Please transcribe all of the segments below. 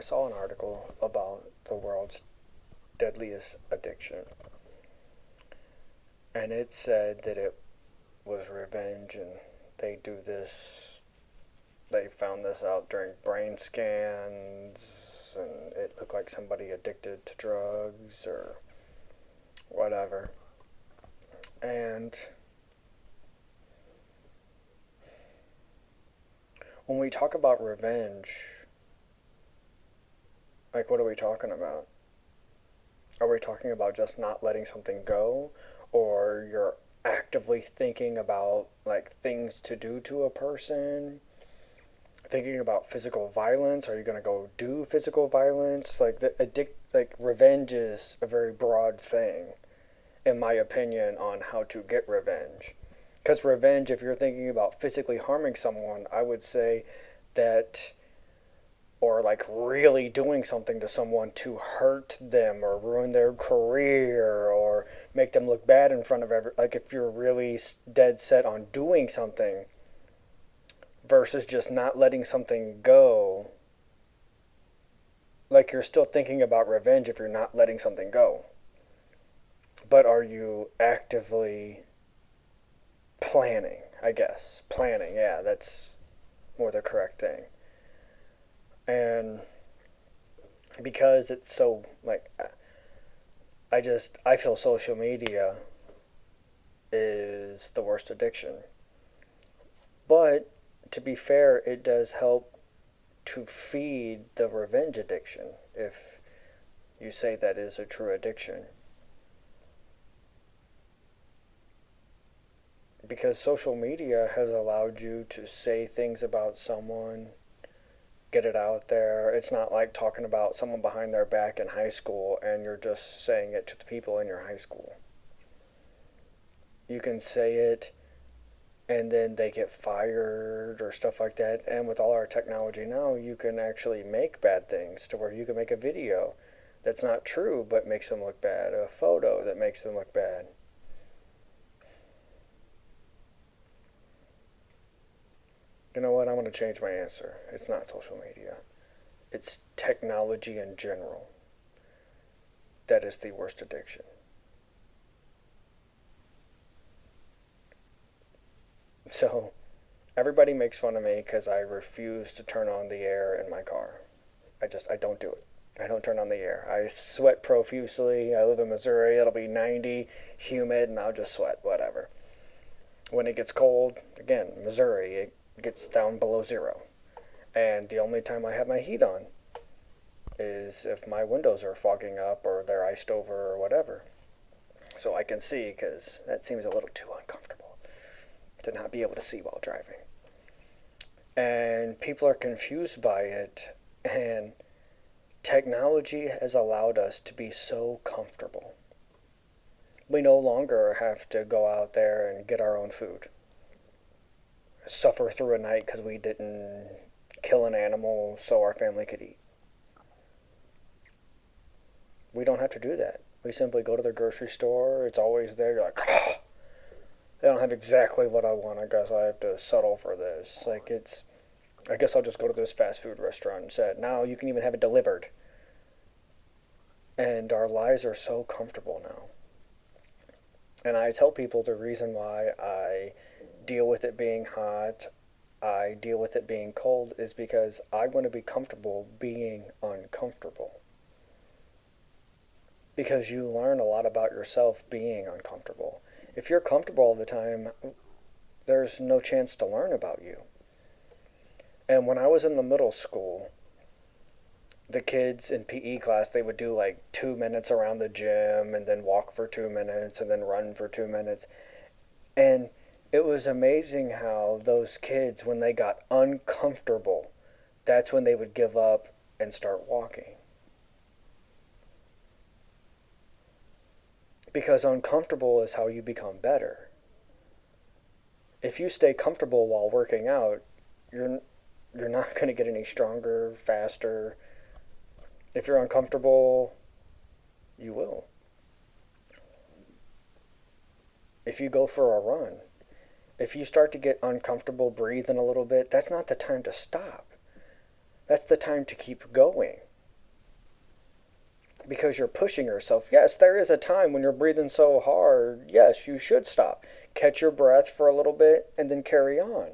saw an article about the world's deadliest addiction, and it said that it was revenge, and they do this. They found this out during brain scans, and it looked like somebody addicted to drugs or whatever. And when we talk about revenge, like, what are we talking about? Are we talking about just not letting something go? Or you're actively thinking about, like, things to do to a person? Thinking about physical violence? Are you going to go do physical violence? Like, revenge is a very broad thing, in my opinion, on how to get revenge. Because revenge, if you're thinking about physically harming someone, I would say that, or like really doing something to someone to hurt them or ruin their career or make them look bad in front of like, if you're really dead set on doing something versus just not letting something go, like, you're still thinking about revenge if you're not letting something go. But are you actively planning? I guess. Planning, yeah, that's more the correct thing. And because it's so, like, I feel social media is the worst addiction. But to be fair, it does help to feed the revenge addiction, if you say that is a true addiction. Because social media has allowed you to say things about someone, get it out there. It's not like talking about someone behind their back in high school and you're just saying it to the people in your high school. You can say it and then they get fired or stuff like that. And with all our technology now, you can actually make bad things to where you can make a video that's not true but makes them look bad, a photo that makes them look bad. You know what? I'm going to change my answer. It's not social media. It's technology in general. That is the worst addiction. So, everybody makes fun of me because I refuse to turn on the air in my car. I don't do it. I don't turn on the air. I sweat profusely. I live in Missouri. It'll be 90, humid, and I'll just sweat, whatever. When it gets cold, again, Missouri, it gets down below zero. And the only time I have my heat on is if my windows are fogging up or they're iced over or whatever. So I can see, because that seems a little too uncomfortable to not be able to see while driving. And people are confused by it, and technology has allowed us to be so comfortable. We no longer have to go out there and get our own food, suffer through a night because we didn't kill an animal so our family could eat. We don't have to do that. We simply go to the grocery store. It's always there. You're like, oh, they don't have exactly what I want. I guess I have to settle for this. Like, I guess I'll just go to this fast food restaurant instead. Now you can even have it delivered. And our lives are so comfortable now. And I tell people the reason why I deal with it being hot, I deal with it being cold, is because I want to be comfortable being uncomfortable. Because you learn a lot about yourself being uncomfortable. If you're comfortable all the time, there's no chance to learn about you. And when I was in the middle school, the kids in PE class, they would do like 2 minutes around the gym and then walk for 2 minutes and then run for 2 minutes. And it was amazing how those kids, when they got uncomfortable, that's when they would give up and start walking. Because uncomfortable is how you become better. If you stay comfortable while working out, you're not going to get any stronger, faster. If you're uncomfortable, you will. If you go for a run, if you start to get uncomfortable breathing a little bit, that's not the time to stop. That's the time to keep going. because you're pushing yourself. Yes, there is a time when you're breathing so hard. Yes, you should stop. Catch your breath for a little bit and then carry on.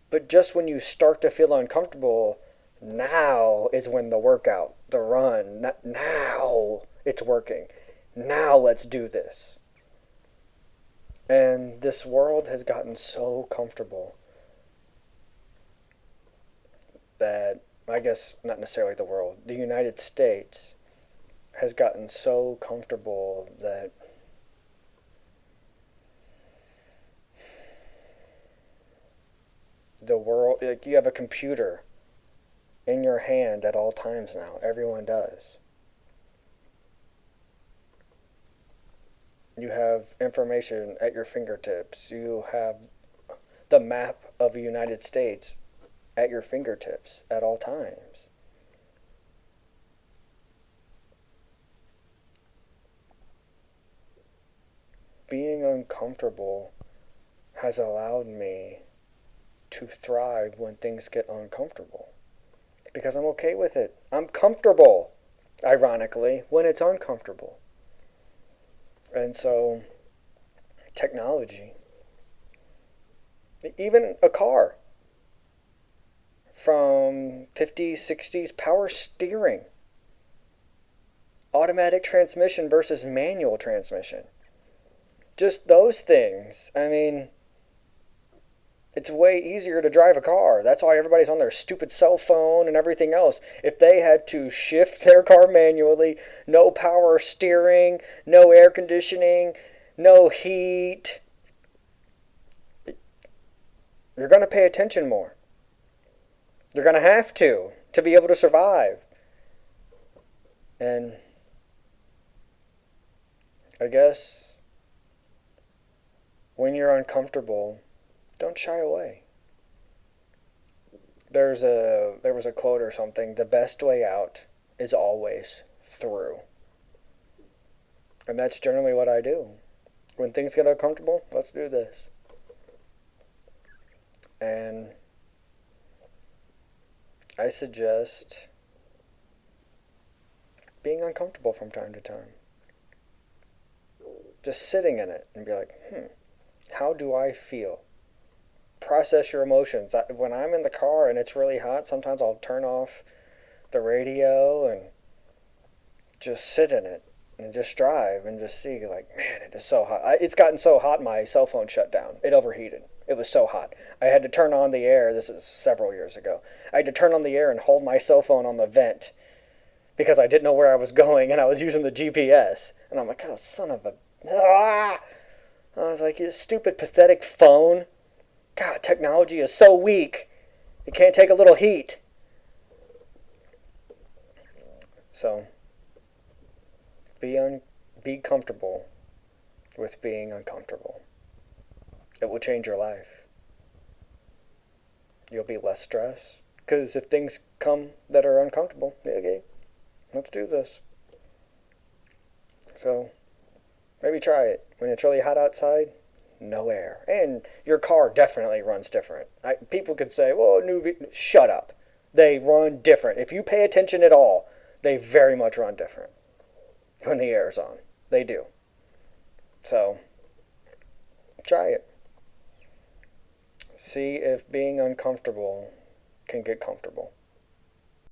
But just when you start to feel uncomfortable, now is when the workout, the run, now it's working. Now let's do this. And this world has gotten so comfortable that, I guess not necessarily the world, the United States has gotten so comfortable that the world, like, you have a computer in your hand at all times now. Everyone does. You have information at your fingertips. You have the map of the United States at your fingertips at all times. Being uncomfortable has allowed me to thrive when things get uncomfortable. Because I'm okay with it. I'm comfortable, ironically, when it's uncomfortable. And so, technology, even a car from 50s, 60s, power steering, automatic transmission versus manual transmission. Just those things. I mean, it's way easier to drive a car. That's why everybody's on their stupid cell phone and everything else. If they had to shift their car manually, no power steering, no air conditioning, no heat, you're going to pay attention more. You're going to have to be able to survive. And I guess when you're uncomfortable, don't shy away. There was a quote or something, the best way out is always through. And that's generally what I do. When things get uncomfortable, let's do this. And I suggest being uncomfortable from time to time. Just sitting in it and be like, how do I feel? Process your emotions. When I'm in the car and it's really hot, sometimes I'll turn off the radio and just sit in it and just drive and just see, like, man, it is so hot. It's gotten so hot my cell phone shut down. It overheated. It was so hot. I had to turn on the air. This is several years ago. I had to turn on the air and hold my cell phone on the vent because I didn't know where I was going and I was using the GPS. And I'm like, oh, son of a... Ah! I was like, you stupid, pathetic phone. God, technology is so weak. It can't take a little heat. So, be comfortable with being uncomfortable. It will change your life. You'll be less stressed. Because if things come that are uncomfortable, okay, let's do this. So, maybe try it. When it's really hot outside, no air. And your car definitely runs different. People could say, well, shut up. They run different. If you pay attention at all, they very much run different when the air's on. They do. So, try it. See if being uncomfortable can get comfortable.